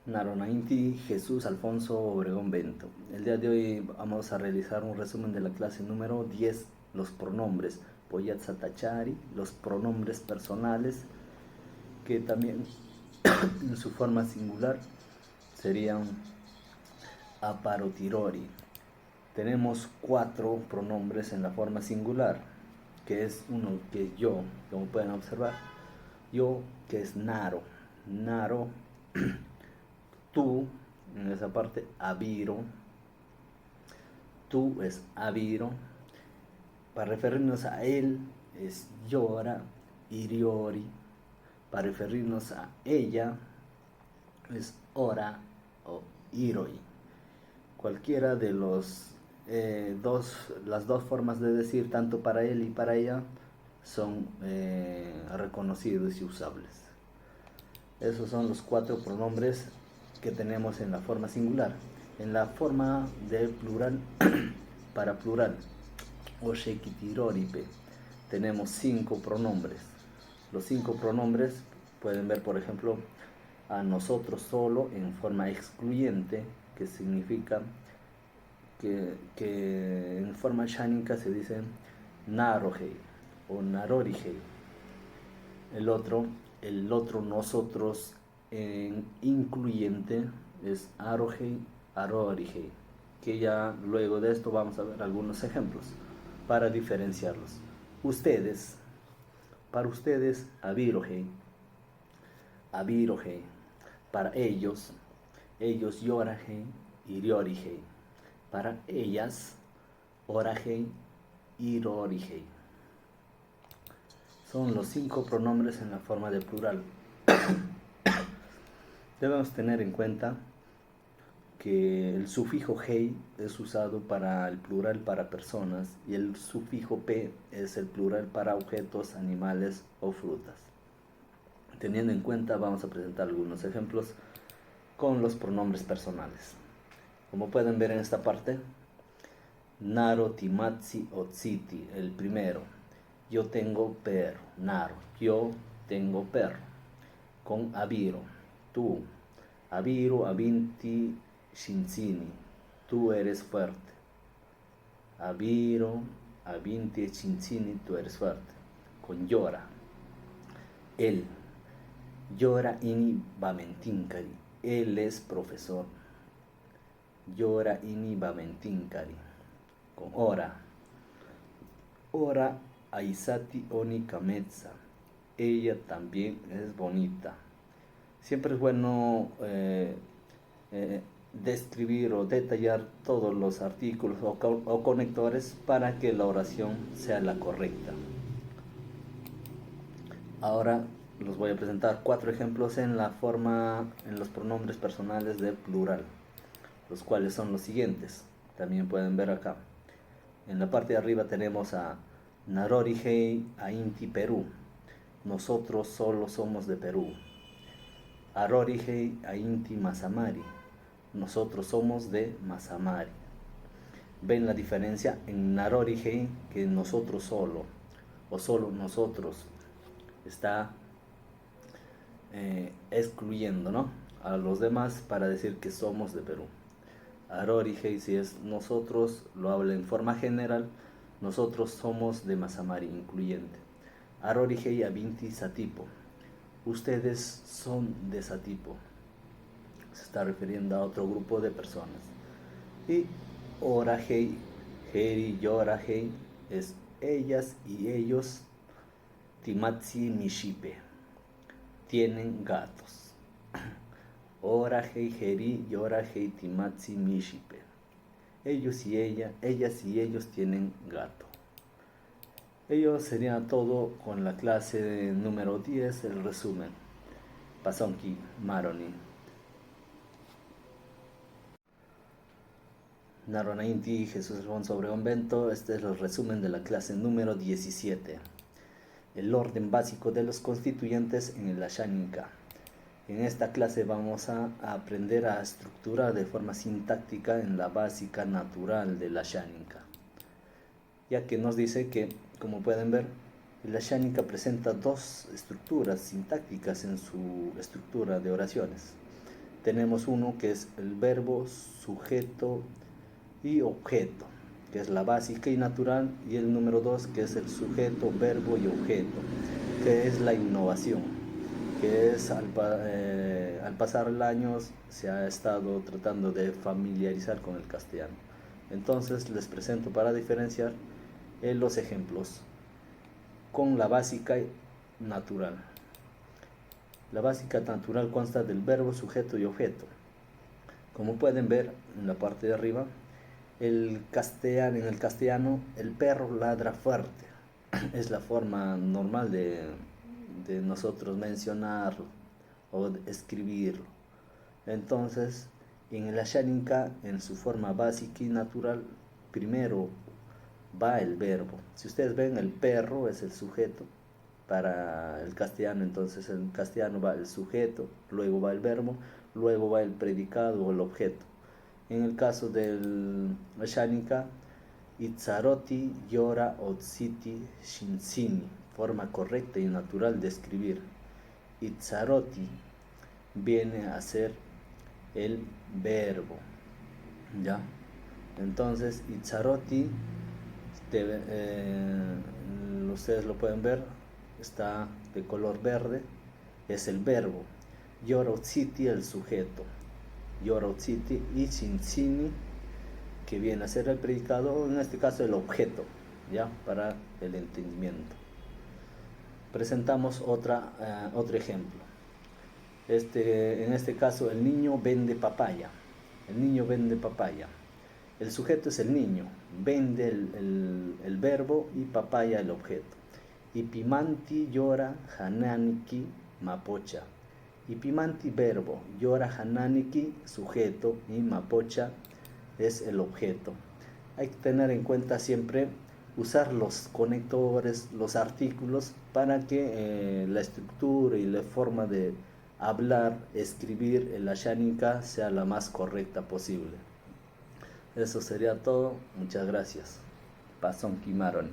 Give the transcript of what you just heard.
Naronainti Jesús Alfonso Obregón Bento. El día de hoy vamos a realizar un resumen de la clase número 10, los pronombres. Poyatzatachari, los pronombres personales, que también en su forma singular serían aparotirori. Tenemos 4 pronombres en la forma singular, que es uno que es yo, como pueden observar. Yo, que es naro. Naro. Tú, en esa parte, aviro. Tú es aviro. Para referirnos a él es llora, iriori. Para referirnos a ella es ora o iroi. Cualquiera de las dos formas de decir, tanto para él y para ella, son reconocidos y usables. Esos son los 4 pronombres que tenemos en la forma singular. En la forma de plural, para plural, oshekitiroripe, tenemos 5 pronombres. Los 5 pronombres pueden ver, por ejemplo, a nosotros solo en forma excluyente, que significa que en forma shánica se dice narohei o narorihei. El otro nosotros en incluyente es arohei, arorihei, que ya luego de esto vamos a ver algunos ejemplos para diferenciarlos. Ustedes, para ustedes, abirohei, abirohei. Para ellos, ellos yorahei, iriorihei. Para ellas, orahei, irorihei. Son los 5 pronombres en la forma de plural. Debemos tener en cuenta que el sufijo hei es usado para el plural para personas y el sufijo p es el plural para objetos, animales o frutas. Teniendo en cuenta, vamos a presentar algunos ejemplos con los pronombres personales. Como pueden ver en esta parte, naro, timatsi, otsiti, el primero. Yo tengo perro, naro, yo tengo perro. Con aviro, tú, aviro, avinti, shinzini, tú eres fuerte. Aviro, avinti, shinzini, tú eres fuerte. Con llora, él, llora ini bamentinkari, él es profesor. Llora ini bamentinkari. Con ora, ora aisati oni kametsa, ella también es bonita. Siempre es bueno describir o detallar todos los artículos o conectores para que la oración sea la correcta. Ahora los voy a presentar 4 ejemplos en los pronombres personales de plural, los cuales son los siguientes. También pueden ver acá. En la parte de arriba tenemos a Narorihei Ainti Perú. Nosotros solo somos de Perú. Arorihei Ainti Masamari. Nosotros somos de Masamari. ¿Ven la diferencia? En Narorihei, que nosotros solo, o solo nosotros, está excluyendo, ¿no?, a los demás para decir que somos de Perú. Arorihei, si es nosotros, lo habla en forma general, nosotros somos de Masamari, incluyente. Arorihei Abinti Satipo, ustedes son de Satipo, se está refiriendo a otro grupo de personas. Y Orahei, Heri, Yorahei, es ellas y ellos, Timatsi Mishipe, tienen gatos. Orahei, Heri, Yorahei, Timatsi Mishipe, ellos y ellas y ellos tienen gato. Ello sería todo con la clase número 10, el resumen. Pasonki Maroni. Naronainti Jesús Alfonso Obregón Bento. Este es el resumen de la clase número 17. El orden básico de los constituyentes en el Ashánica. En esta clase vamos a aprender a estructurar de forma sintáctica en la básica natural de la Ashánica, ya que nos dice que, como pueden ver, la Ashánica presenta 2 estructuras sintácticas en su estructura de oraciones. tenemos uno que es el verbo, sujeto y objeto, que es la básica y natural, y el número 2 que es el sujeto, verbo y objeto, que es la innovación, que es al pasar el año se ha estado tratando de familiarizar con el castellano. Entonces les presento para diferenciar los ejemplos con la básica natural. La básica natural consta del verbo, sujeto y objeto. Como pueden ver en la parte de arriba, en el castellano el perro ladra fuerte. Es la forma normal de nosotros mencionarlo o de escribirlo. Entonces, en el Ashaninka, en su forma básica y natural, primero va el verbo. Si ustedes ven, el perro es el sujeto para el castellano, entonces en castellano va el sujeto, luego va el verbo, luego va el predicado o el objeto. En el caso del Ashaninka, Itzaroti yora otsiti shinsini, forma correcta y natural de escribir. Itzaroti viene a ser el verbo, ¿ya? Entonces, Itzaroti, ustedes lo pueden ver, está de color verde, es el verbo. Yorotsiti, el sujeto. Yorotsiti y Shinsini, que viene a ser el predicado, en este caso el objeto, ¿ya? Para el entendimiento. Presentamos otro ejemplo. En este caso, el niño vende papaya. El niño vende papaya. El sujeto es el niño, vende el verbo y papaya el objeto. Ipimanti llora hananiki mapocha. Ipimanti verbo, llora hananiki sujeto y mapocha es el objeto. Hay que tener en cuenta siempre usar los conectores, los artículos, para que la estructura y la forma de hablar, escribir el Ashaninka sea la más correcta posible. Eso sería todo. Muchas gracias. Pason Kimaron.